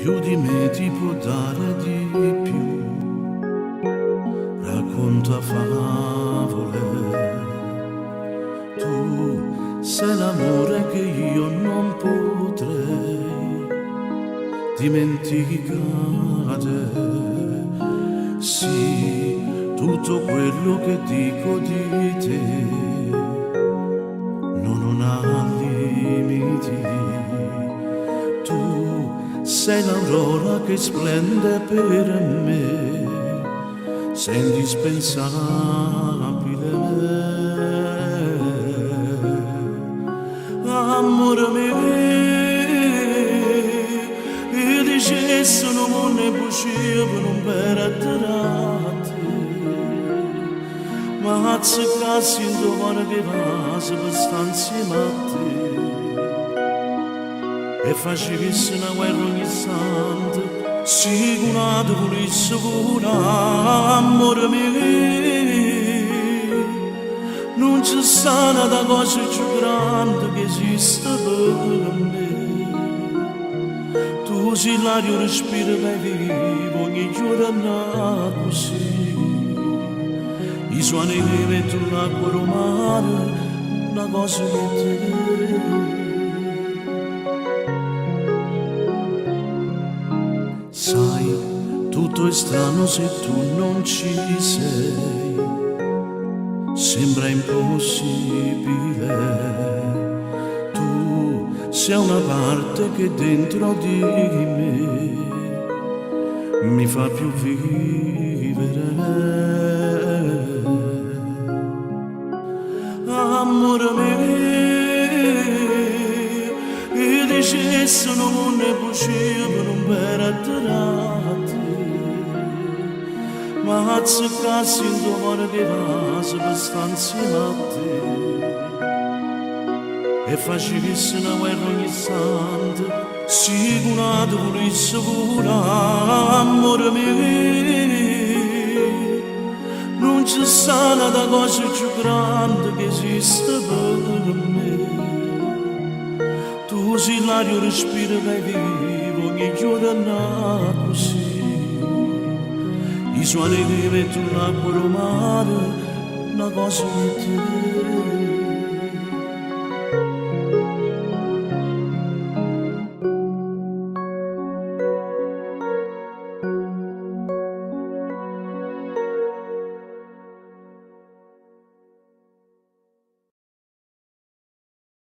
più di me ti può dare di più, racconta favole, tu sei l'amore che io non potrei dimenticare, sì, tutto quello che dico di te non ha limiti, tu sei l'aurora che splende per me, sei indispensabile, amore mio, e dicessi non ne possiamo per atterrarti, ma se casi in domani che va, se per stare insieme a te, e facessi una guerra ogni santo, sicurato volessi curare, amore mio, non c'è stata cosa più grande che esiste per me. Tu sei l'aria respiro che vivo ogni giorno così, i suoni che metto l'acqua romana, una cosa che te. Sai, tutto è strano se tu non ci sei, sembra impossibile, tu sei una parte che dentro di me mi fa più vivere, amore mio, e dicessi non ne possiamo per atterrarti, ma se casi in domani che va, se per stare insieme a te, e facessi una guerra ogni santo, sicurato volessi curare, amore mio, non c'è stata cosa più grande che esiste per me. Tu sei l'aria respiro che vivo ogni giorno così, i suoni che metto l'acqua romana, una cosa che te.